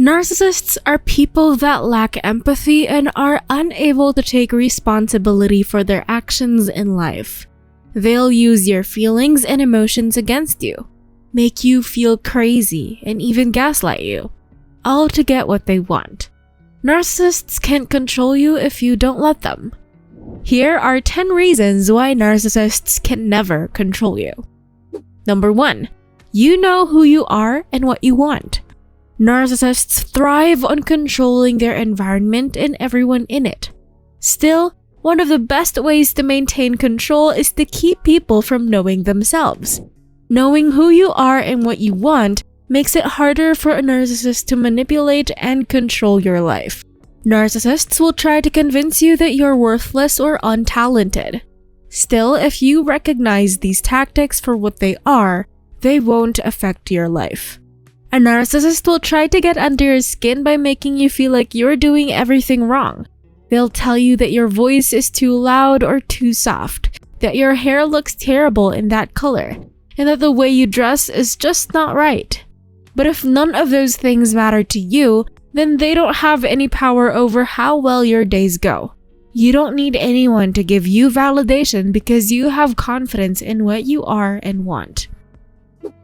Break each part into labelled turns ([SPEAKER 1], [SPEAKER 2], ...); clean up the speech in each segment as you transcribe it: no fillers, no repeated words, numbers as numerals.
[SPEAKER 1] Narcissists are people that lack empathy and are unable to take responsibility for their actions in life. They'll use your feelings and emotions against you, make you feel crazy, and even gaslight you, all to get what they want. Narcissists can't control you if you don't let them. Here are 10 reasons why narcissists can never control you. Number 1. You know who you are and what you want. Narcissists thrive on controlling their environment and everyone in it. Still, one of the best ways to maintain control is to keep people from knowing themselves. Knowing who you are and what you want makes it harder for a narcissist to manipulate and control your life. Narcissists will try to convince you that you're worthless or untalented. Still, if you recognize these tactics for what they are, they won't affect your life. A narcissist will try to get under your skin by making you feel like you're doing everything wrong. They'll tell you that your voice is too loud or too soft, that your hair looks terrible in that color, and that the way you dress is just not right. But if none of those things matter to you, then they don't have any power over how well your days go. You don't need anyone to give you validation because you have confidence in what you are and want.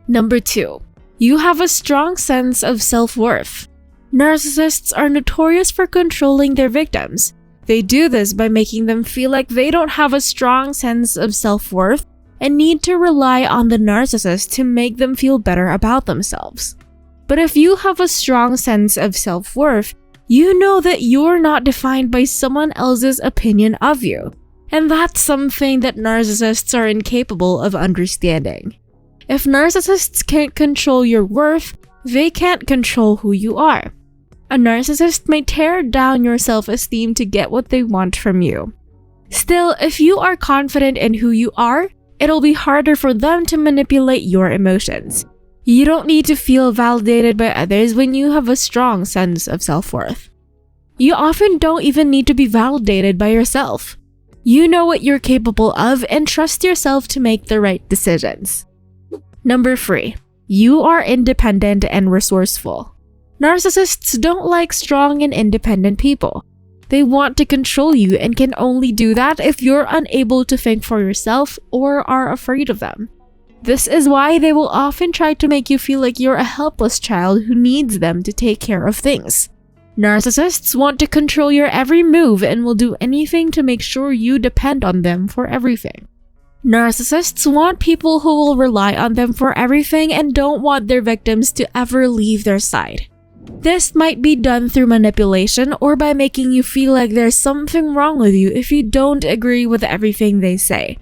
[SPEAKER 1] Number 2. You have a strong sense of self-worth. Narcissists are notorious for controlling their victims. They do this by making them feel like they don't have a strong sense of self-worth and need to rely on the narcissist to make them feel better about themselves. But if you have a strong sense of self-worth, you know that you're not defined by someone else's opinion of you, and that's something that narcissists are incapable of understanding. If narcissists can't control your worth, they can't control who you are. A narcissist may tear down your self-esteem to get what they want from you. Still, if you are confident in who you are, it'll be harder for them to manipulate your emotions. You don't need to feel validated by others when you have a strong sense of self-worth. You often don't even need to be validated by yourself. You know what you're capable of and trust yourself to make the right decisions. Number 3. You are independent and resourceful. Narcissists don't like strong and independent people. They want to control you and can only do that if you're unable to think for yourself or are afraid of them. This is why they will often try to make you feel like you're a helpless child who needs them to take care of things. Narcissists want to control your every move and will do anything to make sure you depend on them for everything. Narcissists want people who will rely on them for everything and don't want their victims to ever leave their side. This might be done through manipulation or by making you feel like there's something wrong with you if you don't agree with everything they say.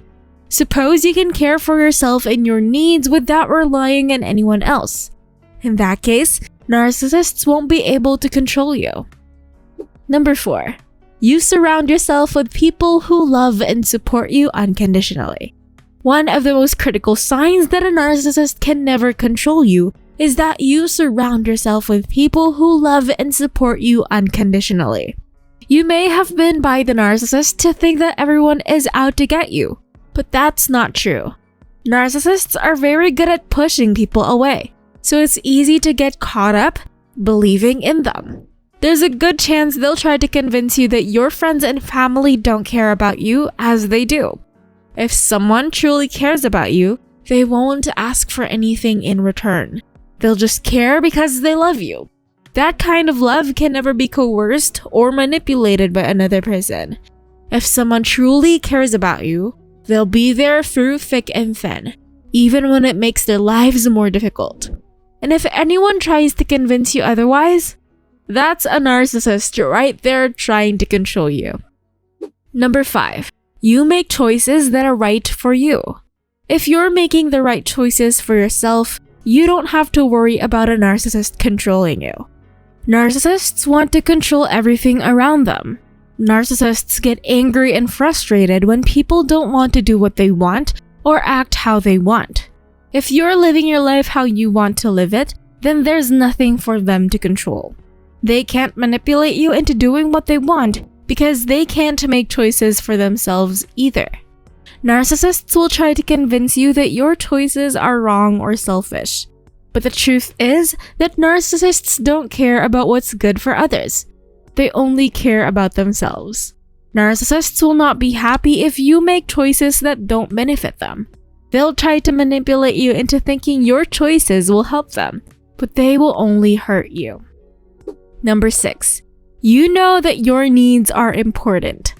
[SPEAKER 1] Suppose you can care for yourself and your needs without relying on anyone else. In that case, narcissists won't be able to control you. Number 4. You surround yourself with people who love and support you unconditionally. One of the most critical signs that a narcissist can never control you is that you surround yourself with people who love and support you unconditionally. You may have been by the narcissist to think that everyone is out to get you, but that's not true. Narcissists are very good at pushing people away, so it's easy to get caught up believing in them. There's a good chance they'll try to convince you that your friends and family don't care about you as they do. If someone truly cares about you, they won't ask for anything in return. They'll just care because they love you. That kind of love can never be coerced or manipulated by another person. If someone truly cares about you, they'll be there through thick and thin, even when it makes their lives more difficult. And if anyone tries to convince you otherwise, that's a narcissist right there trying to control you. Number 5. You make choices that are right for you. If you're making the right choices for yourself, you don't have to worry about a narcissist controlling you. Narcissists want to control everything around them. Narcissists get angry and frustrated when people don't want to do what they want or act how they want. If you're living your life how you want to live it, then there's nothing for them to control. They can't manipulate you into doing what they want because they can't make choices for themselves either. Narcissists will try to convince you that your choices are wrong or selfish. But the truth is that narcissists don't care about what's good for others. They only care about themselves. Narcissists will not be happy if you make choices that don't benefit them. They'll try to manipulate you into thinking your choices will help them, but they will only hurt you. Number 6. You know that your needs are important.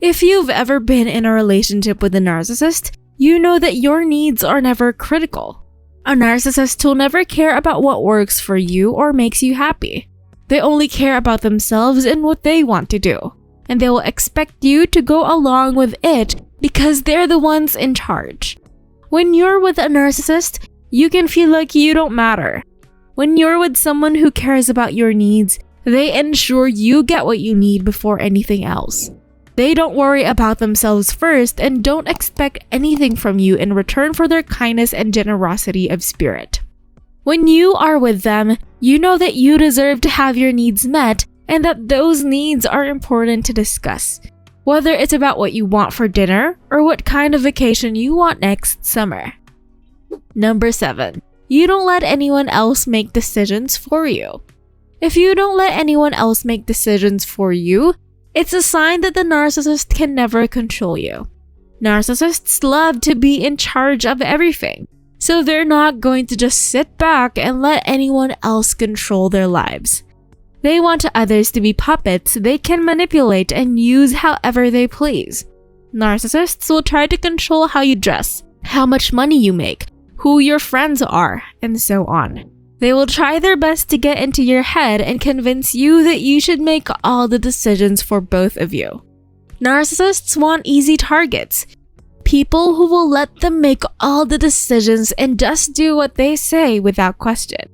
[SPEAKER 1] If you've ever been in a relationship with a narcissist, you know that your needs are never critical. A narcissist will never care about what works for you or makes you happy. They only care about themselves and what they want to do, and they will expect you to go along with it because they're the ones in charge. When you're with a narcissist, you can feel like you don't matter. When you're with someone who cares about your needs, they ensure you get what you need before anything else. They don't worry about themselves first and don't expect anything from you in return for their kindness and generosity of spirit. When you are with them, you know that you deserve to have your needs met and that those needs are important to discuss, whether it's about what you want for dinner or what kind of vacation you want next summer. Number 7. You don't let anyone else make decisions for you. If you don't let anyone else make decisions for you, it's a sign that the narcissist can never control you. Narcissists love to be in charge of everything, so they're not going to just sit back and let anyone else control their lives. They want others to be puppets they can manipulate and use however they please. Narcissists will try to control how you dress, how much money you make, who your friends are, and so on. They will try their best to get into your head and convince you that you should make all the decisions for both of you. Narcissists want easy targets, people who will let them make all the decisions and just do what they say without question.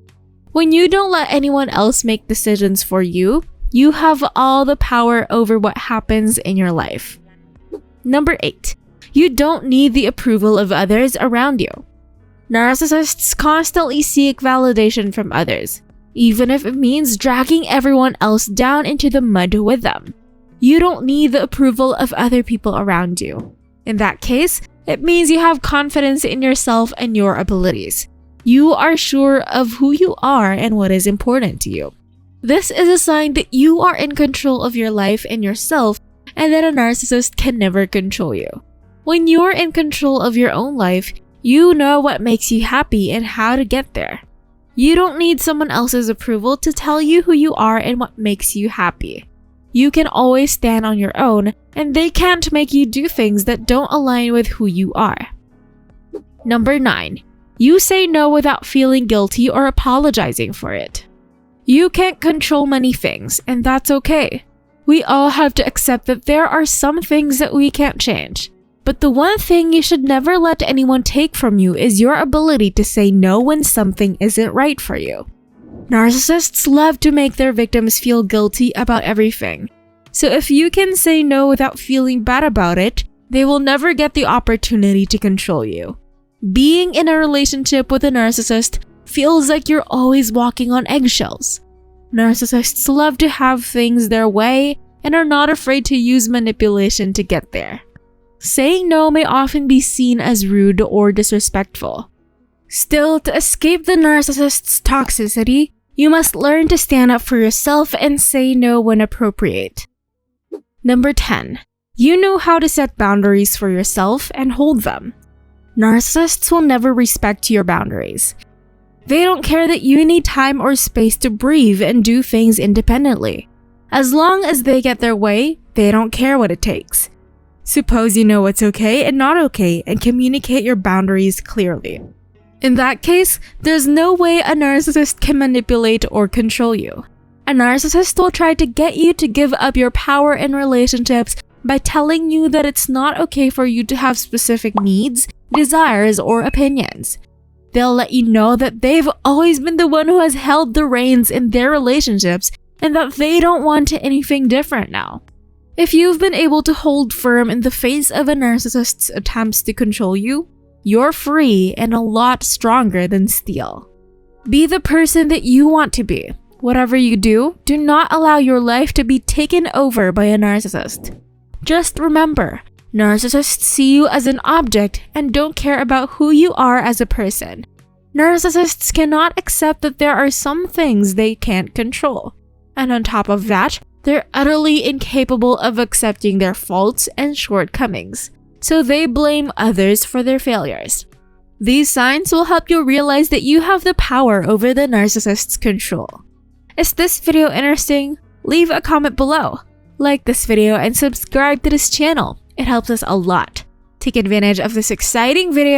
[SPEAKER 1] When you don't let anyone else make decisions for you, you have all the power over what happens in your life. Number 8. You don't need the approval of others around you. Narcissists constantly seek validation from others, even if it means dragging everyone else down into the mud with them. You don't need the approval of other people around you. In that case, it means you have confidence in yourself and your abilities. You are sure of who you are and what is important to you. This is a sign that you are in control of your life and yourself, and that a narcissist can never control you. When you're in control of your own life, you know what makes you happy and how to get there. You don't need someone else's approval to tell you who you are and what makes you happy. You can always stand on your own, and they can't make you do things that don't align with who you are. Number 9. You say no without feeling guilty or apologizing for it. You can't control many things, and that's okay. We all have to accept that there are some things that we can't change. But the one thing you should never let anyone take from you is your ability to say no when something isn't right for you. Narcissists love to make their victims feel guilty about everything. So if you can say no without feeling bad about it, they will never get the opportunity to control you. Being in a relationship with a narcissist feels like you're always walking on eggshells. Narcissists love to have things their way and are not afraid to use manipulation to get there. Saying no may often be seen as rude or disrespectful. Still, to escape the narcissist's toxicity, you must learn to stand up for yourself and say no when appropriate. Number 10. You know how to set boundaries for yourself and hold them. Narcissists will never respect your boundaries. They don't care that you need time or space to breathe and do things independently. As long as they get their way, they don't care what it takes. Suppose you know what's okay and not okay and communicate your boundaries clearly. In that case, there's no way a narcissist can manipulate or control you. A narcissist will try to get you to give up your power in relationships by telling you that it's not okay for you to have specific needs, desires, or opinions. They'll let you know that they've always been the one who has held the reins in their relationships and that they don't want anything different now. If you've been able to hold firm in the face of a narcissist's attempts to control you, you're free and a lot stronger than steel. Be the person that you want to be. Whatever you do, do not allow your life to be taken over by a narcissist. Just remember, narcissists see you as an object and don't care about who you are as a person. Narcissists cannot accept that there are some things they can't control. And on top of that, they're utterly incapable of accepting their faults and shortcomings, so they blame others for their failures. These signs will help you realize that you have the power over the narcissist's control. Is this video interesting? Leave a comment below. Like this video and subscribe to this channel. It helps us a lot. Take advantage of this exciting video